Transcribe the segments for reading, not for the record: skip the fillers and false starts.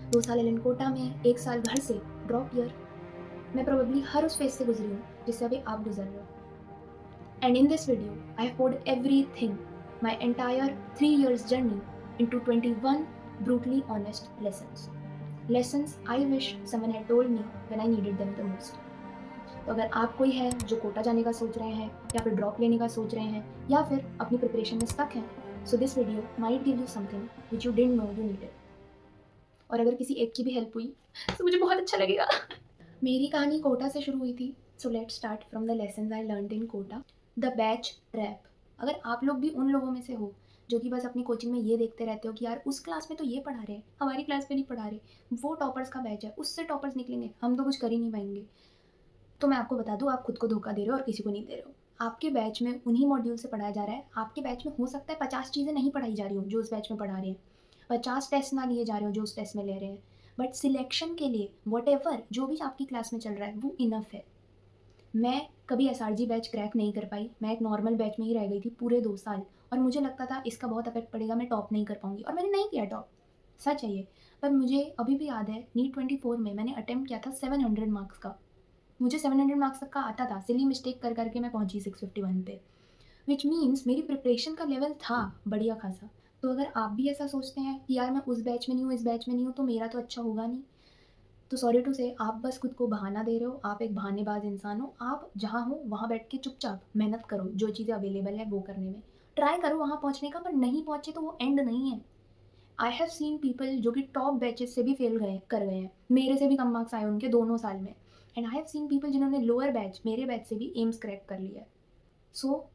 2 साल एलन कोटा में, 1 साल घर से, ड्रॉप ईयर। मैं प्रोबेबली हर उस फेज़ से गुज़री हूँ, जिससे अभी आप गुज़र रहे हो। And in this video, I have poured everything, my entire 3 years journey into 21 brutally honest lessons. Lessons I wish someone had told me when I needed them the most. तो अगर आप कोई है जो कोटा जाने का सोच रहे हैं या फिर ड्रॉप लेने का सोच रहे हैं या फिर अपनी प्रिपरेशन में स्टक हैं, so this video might give you something which you didn't know you needed. और अगर किसी एक की भी हेल्प हुई तो मुझे बहुत अच्छा लगेगा। मेरी कहानी कोटा से शुरू हुई थी। So let's start from the lessons I learned in Kota. The batch trap. अगर आप लोग भी उन लोगों में से हो जो कि बस अपनी कोचिंग में ये देखते रहते हो कि यार उस क्लास में तो ये पढ़ा रहे हैं, हमारी क्लास में नहीं पढ़ा रहे, वो टॉपर्स का बैच है, उससे टॉपर्स निकलेंगे, हम तो कुछ कर ही नहीं पाएंगे। तो मैं आपको बता दूँ, आप खुद को धोखा दे रहे हो और किसी को नहीं दे रहे हो। आपके बैच में उन्हीं मॉड्यूल से पढ़ाया जा रहा है। आपके बैच में हो सकता है 50 चीज़ें नहीं पढ़ाई जा रही हो जो उस बैच में पढ़ा रहे हैं। 50 टेस्ट ना लिए जा रहे हो जो उस टेस्ट में ले रहे हैं। बट सिलेक्शन के लिए व्हाटएवर जो भी आपकी क्लास में चल रहा है वो इनफ है। मैं कभी एसआरजी बैच क्रैक नहीं कर पाई। मैं एक नॉर्मल बैच में ही रह गई थी पूरे 2 साल और मुझे लगता था इसका बहुत इफ़ेक्ट पड़ेगा, मैं टॉप नहीं कर पाऊँगी और मैंने नहीं किया टॉप। सच है ये। पर मुझे अभी भी याद है नीट 24 में मैंने अटेम्प्ट किया था 700 मार्क्स का। मुझे 700 मार्क्स तक का आता था, सिली मिस्टेक कर करके मैं पहुंची 651 पे, विच मीन्स मेरी प्रिपरेशन का लेवल था बढ़िया खासा। तो अगर आप भी ऐसा सोचते हैं कि यार मैं उस बैच में नहीं हूँ, इस बैच में नहीं हूँ, तो मेरा तो अच्छा होगा नहीं, तो सॉरी टू से आप बस खुद को बहाना दे रहे हो। आप एक बहानेबाज इंसान हो। आप जहाँ हो वहाँ बैठ के चुपचाप मेहनत करो, जो चीज़ें अवेलेबल है वो करने में ट्राई करो वहाँ पहुँचने का। पर नहीं पहुँचे तो वो एंड नहीं है। आई हैव सीन पीपल जो कि टॉप बैचेस से भी फेल गए हैं, मेरे से भी कम मार्क्स आए उनके दोनों साल में। And I have seen people जिन्होंने लोअर बैच, मेरे बैच से भी एम्स क्रैक कर लिया है। सो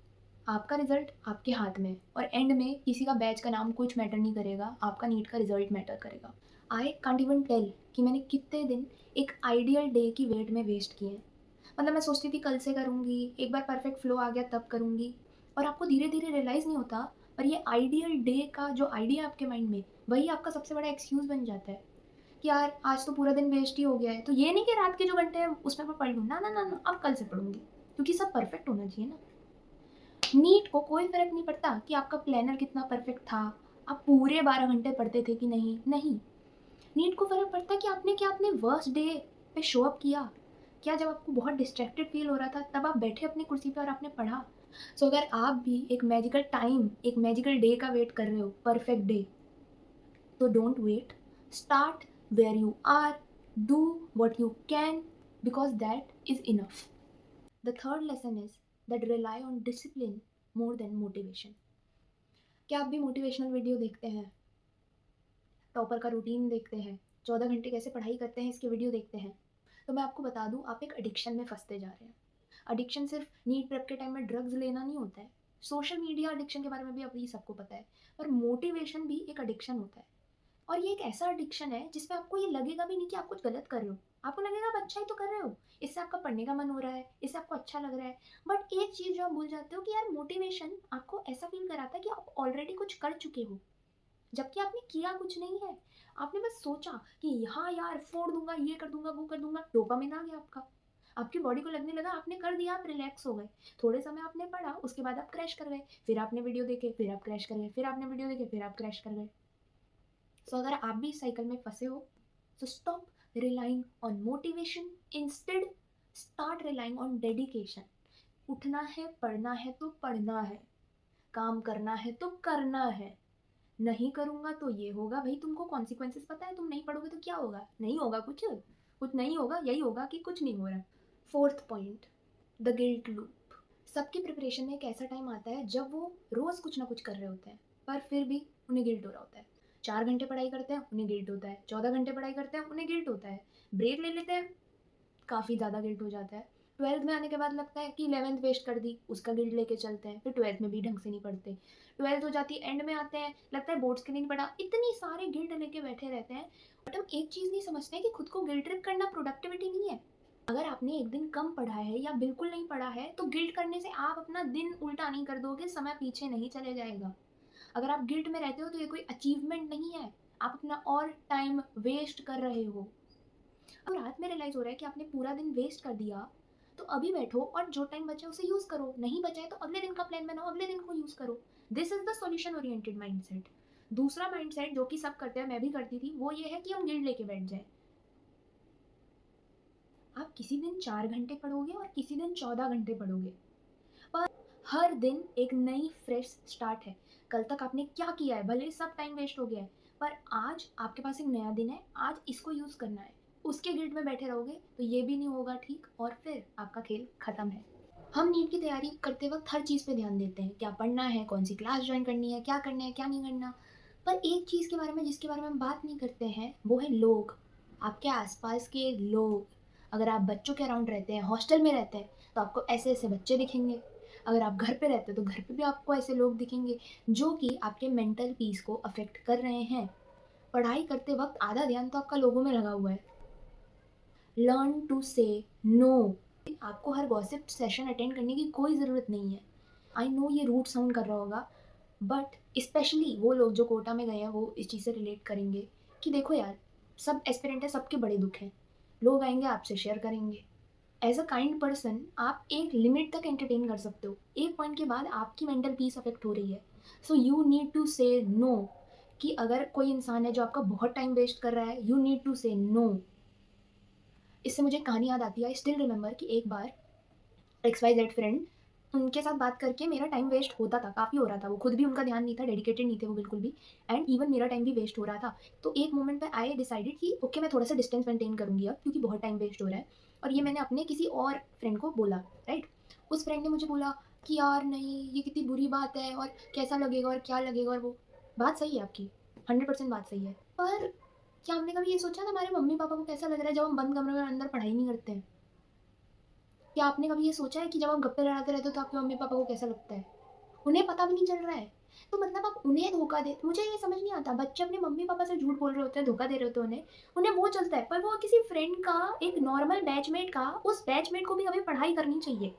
आपका रिजल्ट आपके हाथ में है और एंड में किसी का बैच का नाम कुछ मैटर नहीं करेगा, आपका नीट का रिजल्ट मैटर करेगा। आई कांट इवन टेल कि मैंने कितने दिन एक आइडियल डे की वेट में वेस्ट किए हैं। मतलब मैं सोचती थी कल से करूँगी, एक बार परफेक्ट फ्लो आ गया तब करूँगी, और आपको धीरे धीरे रियलाइज़ नहीं होता, पर ये आइडियल डे का जो आइडिया है आपके माइंड में, वही आपका सबसे बड़ा एक्सक्यूज़ बन जाता है कि यार आज तो पूरा दिन वेस्ट ही हो गया है, तो ये नहीं कि रात के जो घंटे हैं उसमें मैं पढ़ लूँ, ना ना ना ना, अब कल से पढ़ूंगी, क्योंकि सब परफेक्ट होना चाहिए ना। नीट को कोई फ़र्क नहीं पड़ता कि आपका प्लानर कितना परफेक्ट था, आप पूरे 12 घंटे पढ़ते थे कि नहीं, नहीं। नीट को फ़र्क पड़ता है कि आपने क्या अपने वर्स्ट डे पे शो अप किया। क्या जब आपको बहुत डिस्ट्रैक्टेड फ़ील हो रहा था तब आप बैठे अपनी कुर्सी पे और आपने पढ़ा? सो अगर आप भी एक मैजिकल टाइम, एक मैजिकल डे का वेट कर रहे हो, परफेक्ट डे, तो don't wait, start where you are, do what you can, because that is enough. The third lesson is that rely on discipline more than motivation. क्या आप भी motivational video देखते हैं, टॉपर का रूटीन देखते हैं, 14 घंटे कैसे पढ़ाई करते हैं इसके वीडियो देखते हैं, तो मैं आपको बता दूं आप एक एडिक्शन में फंसते जा रहे हैं। एडिक्शन सिर्फ नीट प्रेप के टाइम में ड्रग्स लेना नहीं होता है। सोशल मीडिया एडिक्शन के बारे में भी अभी सबको पता है। पर मोटिवेशन भी एक एडिक्शन होता है। और ये एक ऐसा एडिक्शन है जिसमें आपको ये लगेगा भी नहीं कि आप कुछ गलत कर रहे हो। आपको लगेगा आप अच्छा ही तो कर रहे हो, इससे आपका पढ़ने का मन हो रहा है, इससे आपको अच्छा लग रहा है। बट एक चीज़ जो आप भूल जाते हो कि यार मोटिवेशन आपको ऐसा फील कराता है कि आप ऑलरेडी कुछ कर चुके हो, जबकि आपने किया कुछ नहीं है। आपने बस सोचा कि हाँ यार फोड़ दूंगा, ये कर दूंगा, वो कर दूंगा, डोपामिन आ गया आपका। आपकी बॉडी को लगने लगा आपने कर दिया, आप रिलैक्स हो गए। थोड़े समय आपने पढ़ा, उसके बाद आप क्रैश कर गए, फिर आपने वीडियो देखे, फिर आप क्रैश कर गए, फिर आपने वीडियो देखे, फिर आप क्रैश कर गए। सो अगर आप भी इस साइकिल में फंसे हो, so stop relying on motivation, instead start relying on dedication. उठना है, पढ़ना है तो पढ़ना है, काम करना है तो करना है। नहीं करूँगा तो ये होगा, भाई तुमको कॉन्सिक्वेंसेस पता है, तुम नहीं पढ़ोगे तो क्या होगा, नहीं होगा कुछ, कुछ नहीं होगा, यही होगा कि कुछ नहीं हो रहा। Fourth point, the guilt loop. सबकी प्रिपरेशन में एक ऐसा टाइम आता है जब वो रोज़ कुछ ना कुछ कर रहे होते हैं, पर फिर भी उन्हें गिल्ट हो रहा होता है। 4 घंटे पढ़ाई करते हैं उन्हें गिल्ट होता है, 14 घंटे पढ़ाई करते हैं उन्हें गिल्ट होता है, ब्रेक ले लेते हैं, काफ़ी ज़्यादा गिल्ट हो जाता है। 12th में आने के बाद लगता है कि 11th वेस्ट कर दी, उसका गिल्ट लेके चलते हैं, फिर 12th में भी ढंग से नहीं पढ़ते। 12th हो जाती है, एंड में आते हैं, लगता है बोर्ड्स के लिए नहीं पढ़ा, इतनी सारे गिल्ट लेके बैठे रहते हैं। बट हम एक चीज़ नहीं समझते कि खुद को गिल्ट ट्रिप करना प्रोडक्टिविटी नहीं है। अगर आपने एक दिन कम पढ़ा है या बिल्कुल नहीं पढ़ा है, तो गिल्ट करने से आप अपना दिन उल्टा नहीं कर दोगे, समय पीछे नहीं चले जाएगा। अगर आप गिल्ट में रहते हो तो ये कोई अचीवमेंट नहीं है, आप अपना और टाइम वेस्ट कर रहे हो। अब रात में रियलाइज हो रहा है कि आपने पूरा दिन वेस्ट कर दिया, तो अभी बैठो और जो टाइम बचा उसे यूज करो, नहीं बचा है तो अगले दिन का प्लान बनाओ, अगले दिन को यूज करो। This is the solution oriented mindset. दूसरा माइंडसेट जो कि सब करते हैं, मैं भी करती थी, वो ये है कि हम गिल्ड लेके बैठ जाएँ। आप किसी दिन 4 घंटे पढ़ोगे और किसी दिन 14 घंटे पढ़ोगे, पर हर दिन एक नई फ्रेश स्टार्ट है। कल तक आपने क्या किया है, भले ही सब टाइम वेस्ट हो गया है, पर आज आपके पास एक नया दिन है, आज इसको यूज़ करना है। उसके गिल्ड में बैठे रहोगे तो ये भी नहीं होगा ठीक, और फिर आपका खेल खत्म है। हम नीट की तैयारी करते वक़्त हर चीज़ पे ध्यान देते हैं, क्या पढ़ना है, कौन-सी क्लास जॉइन करनी है, क्या करना है, क्या नहीं करना। पर एक चीज़ के बारे में जिसके बारे में हम बात नहीं करते हैं, वो है लोग, आपके आस-पास के लोग। अगर आप बच्चों के अराउंड रहते हैं, हॉस्टल में रहते हैं, तो आपको ऐसे-ऐसे बच्चे दिखेंगे। अगर आप घर पे रहते हैं, तो घर पे भी आपको ऐसे लोग दिखेंगे, जो कि आपके मेंटल पीस को अफ़ेक्ट कर रहे हैं। पढ़ाई करते वक़्त आधा ध्यान तो आपका लोगों में लगा हुआ है। लर्न टू से नो। आपको हर गॉसिप सेशन अटेंड करने की कोई ज़रूरत नहीं है। आई नो ये रूड साउंड कर रहा होगा, बट स्पेशली वो लोग जो कोटा में गए हैं, वो इस चीज़ से रिलेट करेंगे कि देखो यार, सब एस्पिरेंट है, सबके बड़े दुख हैं। लोग आएँगे, आपसे शेयर करेंगे। एज़ अ काइंड पर्सन आप एक लिमिट तक एंटरटेन कर सकते हो। एक पॉइंट के बाद आपकी मेंटल पीस अफ़ेक्ट हो रही है। सो यू नीड टू से नो, कि अगर कोई इंसान है जो आपका बहुत टाइम वेस्ट कर रहा है, यू नीड टू से नो। इससे मुझे एक कहानी याद आती है। आई स्टिल रिमेंबर कि एक बार XYZ फ्रेंड, उनके साथ बात करके मेरा टाइम वेस्ट होता था, काफ़ी हो रहा था। वो खुद भी, उनका ध्यान नहीं था, डेडिकेटेड नहीं थे वो बिल्कुल भी, एंड इवन मेरा टाइम भी वेस्ट हो रहा था। तो एक मोमेंट पे आई डिसाइडेड कि ओके, मैं थोड़ा-सा डिस्टेंस मेंटेन करूँगी अब, क्योंकि बहुत टाइम वेस्ट हो रहा है। और ये मैंने अपने किसी और फ्रेंड को बोला, राइट? उस फ्रेंड ने मुझे बोला कि यार नहीं, ये कितनी बुरी बात है, और कैसा लगेगा और क्या लगेगा, और वो बात सही है आपकी, 100% बात सही है। पर क्या हमने कभी ये सोचा था हमारे मम्मी-पापा को कैसा लग रहा है जब हम बंद कमरे में अंदर पढ़ाई नहीं करते हैं? क्या आपने कभी ये सोचा है कि जब आप गप्पे लड़ाते रहते हो तो आपके मम्मी-पापा को कैसा लगता है? उन्हें पता भी नहीं चल रहा है। तो मतलब आप उन्हें धोखा दे, मुझे ये समझ नहीं आता, बच्चे अपने मम्मी-पापा से झूठ बोल रहे होते हैं, धोखा दे रहे होते हैं उन्हें, उन्हें वो चलता है, पर वो किसी फ्रेंड का, एक नॉर्मल बैचमेट का, उस बैचमेट को भी कभी पढ़ाई करनी चाहिए।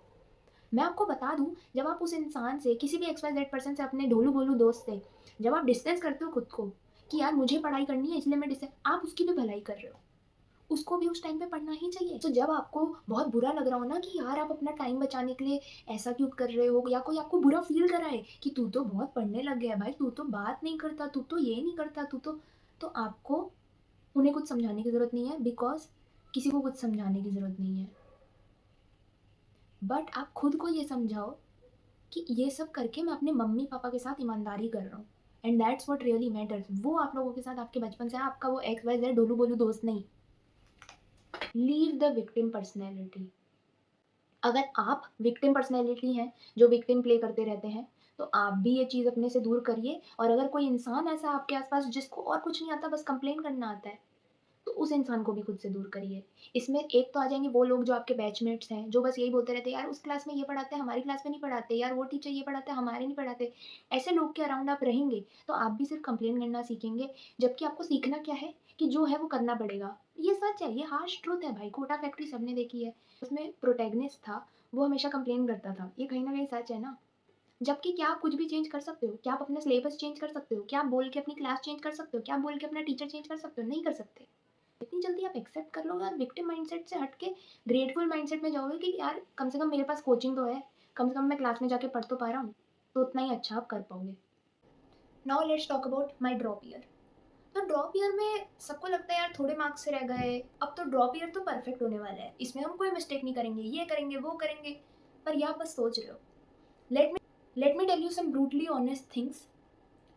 मैं आपको बता दूँ, जब आप उस इंसान से, किसी भी XYZ पर्सन से, अपने ढोलू-भोलू दोस्त से, जब आप डिस्टेंस करते हो खुद को कि यार मुझे पढ़ाई करनी है इसलिए मैं डिस्टेंस, आप उसकी भी भलाई कर रहे हो। उसको भी उस टाइम पे पढ़ना ही चाहिए। तो जब आपको बहुत बुरा लग रहा हो ना कि यार आप अपना टाइम बचाने के लिए ऐसा क्यों कर रहे हो, या कोई आपको बुरा फ़ील कराए कि तू तो बहुत पढ़ने लग गया है भाई, तू तो बात नहीं करता, तू तो ये नहीं करता, तू तो आपको उन्हें कुछ समझाने की ज़रूरत नहीं है, बिकॉज़ किसी को कुछ समझाने की ज़रूरत नहीं है। बट आप खुद को ये समझाओ कि ये सब करके मैं अपने मम्मी-पापा के साथ ईमानदारी कर रहा हूँ, and that's what really matters. वो आप लोगों के साथ आपके बचपन से है, आपका वो XYZ ढोलू-भोलू दोस्त नहीं। Leave the victim personality. अगर आप विक्टिम पर्सनैलिटी हैं, जो विक्टिम प्ले करते रहते हैं, तो आप भी ये चीज़ अपने से दूर करिए। और अगर कोई इंसान ऐसा है आपके आस-पास जिसको और कुछ नहीं आता, बस कंप्लेन करना आता है, तो उस इंसान को भी खुद से दूर करिए। इसमें एक तो आ जाएँगे वो लोग जो आपके बैचमेट्स हैं, जो बस यही बोलते रहते हैं, यार उस क्लास में ये पढ़ाते हैं, हमारी क्लास में नहीं पढ़ाते, यार वो टीचर ये पढ़ाते हैं, हमारे नहीं पढ़ाते। ऐसे लोग के अराउंड आप रहेंगे, तो आप भी सिर्फ़ कंप्लेन करना सीखेंगे, जबकि आपको सीखना क्या है कि जो है वो करना पड़ेगा। ये सच है, ये हार्श ट्रुथ है भाई, कोटा फैक्ट्री सबने देखी है। उसमें प्रोटैगनिस्ट था, वो हमेशा कंप्लेन करता था। ये कहीं न कहीं सच है ना? जबकि क्या आप कुछ भी चेंज कर सकते हो? क्या आप अपना सिलेबस चेंज कर सकते हो? क्या आप बोल के अपनी क्लास चेंज कर सकते हो? क्या आप बोल के अपना टीचर चेंज कर सकते हो? नहीं कर सकते। इतनी जल्दी आप एक्सेप्ट कर लोगे और विक्टिम माइंडसेट से हट के ग्रेटफुल माइंडसेट में जाओगे कि यार कम से कम मेरे पास कोचिंग तो है, कम से कम मैं क्लास में जाके पढ़ तो पा रहा हूँ, तो उतना ही अच्छा आप कर पाओगे। Now let's talk about my drop year. तो ड्रॉप ईयर में सबको लगता है यार थोड़े मार्क्स से रह गए, अब तो ड्रॉप ईयर तो परफेक्ट होने वाला है, इसमें हम कोई मिस्टेक नहीं करेंगे, ये करेंगे, वो करेंगे। पर या आप बस सोच रहे हो। Let me tell you some brutally honest things.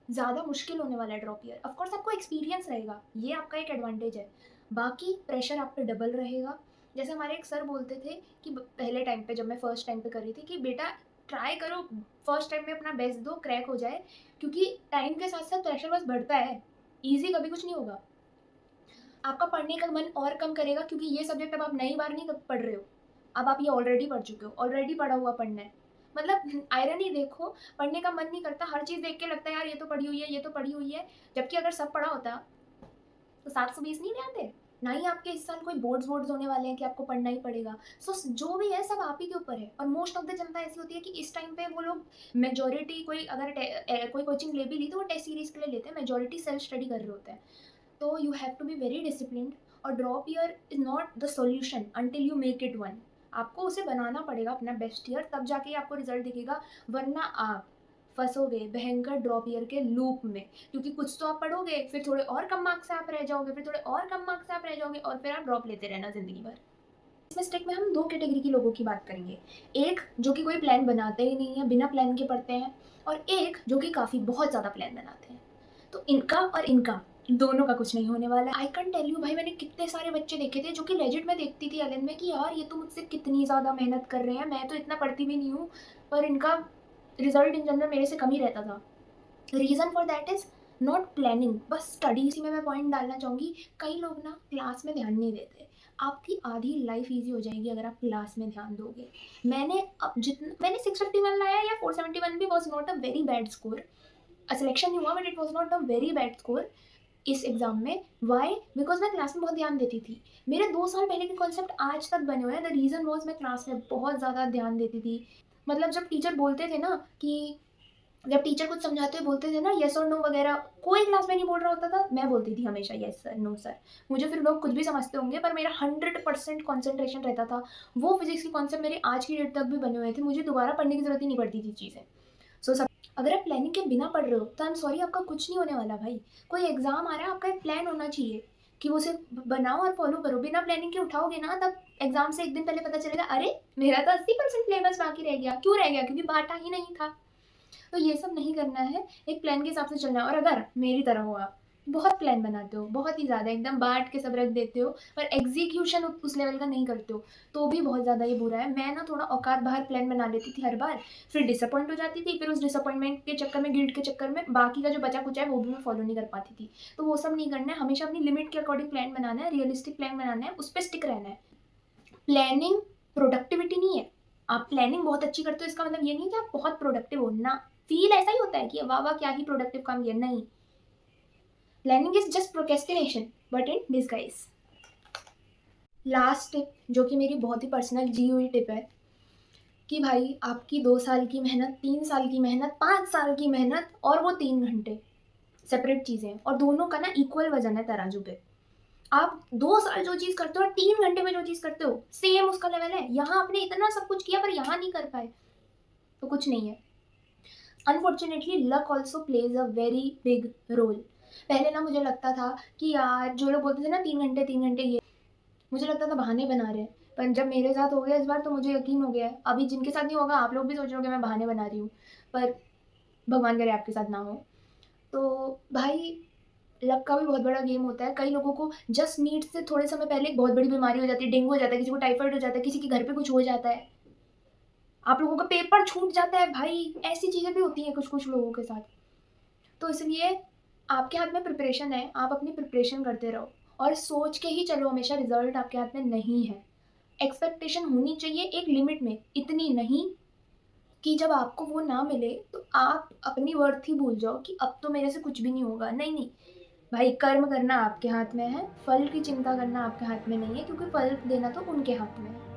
ज़्यादा मुश्किल होने वाला है ड्रॉप ईयर। ऑफ कोर्स आपको एक्सपीरियंस रहेगा, ये आपका एक एडवांटेज है। बाकी प्रेशर आप पे डबल रहेगा। जैसे हमारे एक सर बोलते थे कि पहले टाइम पे, जब मैं फर्स्ट टाइम पे कर रही थी, कि बेटा ट्राई करो, फर्स्ट टाइम में अपना बेस्ट दो, क्रैक हो जाए, क्योंकि टाइम के साथ साथ प्रेशर बस बढ़ता है, ईज़ी कभी कुछ नहीं होगा। आपका पढ़ने का मन और कम करेगा, क्योंकि ये सब्जेक्ट अब आप नई बार नहीं पढ़ रहे हो, अब आप ये ऑलरेडी पढ़ चुके हो, ऑलरेडी पढ़ा हुआ पढ़ना है। मतलब आयरनी देखो, पढ़ने का मन नहीं करता, हर चीज़ देख के लगता है यार ये तो पढ़ी हुई है, ये तो पढ़ी हुई है, जबकि अगर सब पढ़ा होता तो 720 नहीं ले आते। ना ही आपके इस साल कोई बोर्ड्स होने वाले हैं कि आपको पढ़ना ही पड़ेगा। सो जो भी है सब आप ही के ऊपर है, और मोस्ट ऑफ द जनता ऐसी होती है कि इस टाइम पे वो लोग, मेजॉरिटी, कोई अगर कोई कोचिंग ले भी ली तो वो टेस्ट सीरीज के लिए लेते हैं, मेजॉरिटी सेल्फ स्टडी कर रहे होते हैं। तो you have to be very disciplined, और drop year is not the solution until you make it आपको उसे बनाना पड़ेगा अपना बेस्ट ईयर, तब जाके आपको रिजल्ट दिखेगा। वरना आप फंसोगे भयंकर ड्रॉप ईयर के लूप में, क्योंकि कुछ तो आप पढ़ोगे, फिर थोड़े और कम मार्क्स से आप रह जाओगे, फिर थोड़े और कम मार्क्स से आप रह जाओगे, और फिर आप ड्रॉप लेते रहना ज़िंदगी भर। इस मिस्टेक में हम 2 कैटेगरी के लोगों की बात करेंगे। एक जो कि कोई प्लान बनाते ही नहीं है, बिना प्लान के पढ़ते हैं, और एक जो कि काफ़ी बहुत ज़्यादा प्लान बनाते हैं। तो इनका और इनका दोनों का कुछ नहीं होने वाला है। आई कैन टेल यू भाई, मैंने कितने सारे बच्चे देखे थे जो कि लेजिट मैं देखती थी एलन में कि यार ये तो मुझसे कितनी ज़्यादा मेहनत कर रहे हैं, मैं तो इतना पढ़ती भी नहीं हूँ, पर इनका रिजल्ट इन जनरल मेरे से कम ही रहता था। Reason for that is not planning, बस स्टडी। इसी में मैं पॉइंट डालना चाहूँगी, कई लोग ना क्लास में ध्यान नहीं देते। आपकी आधी लाइफ ईजी हो जाएगी अगर आप क्लास में ध्यान दोगे। मैंने 651 लाया या 471 भी was not a very bad score. Selection नहीं हुआ but it was not a very bad score इस एग्ज़ाम में। वाई? बिकॉज मैं क्लास में बहुत ध्यान देती थी। मेरे 2 साल पहले के कॉन्सेप्ट आज तक बने हुए हैं। द रीज़न वॉज मैं क्लास में बहुत ज़्यादा ध्यान देती थी। मतलब जब टीचर बोलते थे ना कि जब टीचर कुछ समझाते हुए बोलते थे ना येस और नो वगैरह, कोई क्लास में नहीं बोल रहा होता था, मैं बोलती थी हमेशा येस सर, नो सर। मुझे फिर लोग कुछ भी समझते होंगे, पर मेरा 100% कॉन्सेंट्रेशन रहता था। वो फिजिक्स के कॉन्सेप्ट मेरे आज की डेट तक भी बने हुए थे, मुझे दोबारा पढ़ने की ज़रूरत ही नहीं पड़ती थी चीज़ें। सो अगर आप प्लानिंग के बिना पढ़ रहे हो तो आई एम सॉरी, आपका कुछ नहीं होने वाला भाई। कोई एग्जाम आ रहा है, आपका एक प्लान होना चाहिए कि वो उसे बनाओ और फॉलो करो। बिना प्लानिंग के उठाओगे ना, तब एग्जाम से एक दिन पहले पता चलेगा अरे मेरा तो 80% सिलेबस बाकी रह गया। क्यों रह गया? क्योंकि बांटा ही नहीं था। तो ये सब नहीं करना है, एक प्लान के हिसाब से चलना है। और अगर मेरी तरह हो, आप बहुत प्लान बनाते हो, बहुत ही ज़्यादा एकदम बांट के सब रख देते हो, पर एग्जीक्यूशन उस लेवल का नहीं करते हो, तो भी बहुत ज़्यादा ये बुरा है। मैं ना थोड़ा औकात बाहर प्लान बना लेती थी हर बार, फिर डिसअपॉइंट हो जाती थी, फिर उस डिसअपॉइंटमेंट के चक्कर में, गिल्ट के चक्कर में बाकी का जो बचा कुचा है वो भी मैं फॉलो नहीं कर पाती थी। तो वो सब नहीं करना है, हमेशा अपनी लिमिट के अकॉर्डिंग प्लान बनाना है, रियलिस्टिक प्लान बनाना है, उस पर स्टिक रहना है। प्लानिंग प्रोडक्टिविटी नहीं है। आप प्लानिंग बहुत अच्छी करते हो इसका मतलब ये नहीं कि आप बहुत प्रोडक्टिव हो ना। फील ऐसा ही होता है कि वाह वाह क्या ही प्रोडक्टिव काम किया, नहीं। Planning is just procrastination but in disguise. Last tip, जो कि मेरी बहुत ही पर्सनल जी हुई टिप है, कि भाई आपकी 2 साल की मेहनत, 3 साल की मेहनत, 5 साल की मेहनत और वो 3 घंटे सेपरेट चीज़ें हैं, और दोनों का ना इक्वल वजन है तराजू पे। आप 2 साल जो चीज़ करते हो और 3 घंटे में जो चीज़ करते हो, सेम उसका लेवल है। यहाँ आपने इतना सब कुछ किया पर यहाँ नहीं कर पाए, तो कुछ नहीं है। Unfortunately luck also plays a very big role. पहले ना मुझे लगता था कि यार जो लोग बोलते थे ना 3 घंटे ये, मुझे लगता था बहाने बना रहे हैं, पर जब मेरे साथ हो गया इस बार तो मुझे यकीन हो गया है। अभी जिनके साथ नहीं होगा आप लोग भी सोच रहे हो कि मैं बहाने बना रही हूँ, पर भगवान करे आपके साथ ना हो। तो भाई लक का भी बहुत बड़ा गेम होता है। कई लोगों को जस्ट नीड से थोड़े समय पहले एक बहुत बड़ी बीमारी हो जाती है, डेंगू हो जाता है, किसी को टाइफाइड हो जाता है, किसी के घर पे कुछ हो जाता है, आप लोगों का पेपर छूट जाता है भाई। ऐसी चीज़ें भी होती हैं कुछ कुछ लोगों के साथ। तो इसलिए आपके हाथ में प्रिपरेशन है, आप अपनी प्रिपरेशन करते रहो और सोच के ही चलो हमेशा, रिजल्ट आपके हाथ में नहीं है। एक्सपेक्टेशन होनी चाहिए एक लिमिट में, इतनी नहीं कि जब आपको वो ना मिले तो आप अपनी वर्थ ही भूल जाओ कि अब तो मेरे से कुछ भी नहीं होगा। नहीं नहीं भाई, कर्म करना आपके हाथ में है, फल की चिंता करना आपके हाथ में नहीं है, क्योंकि फल देना तो उनके हाथ में है।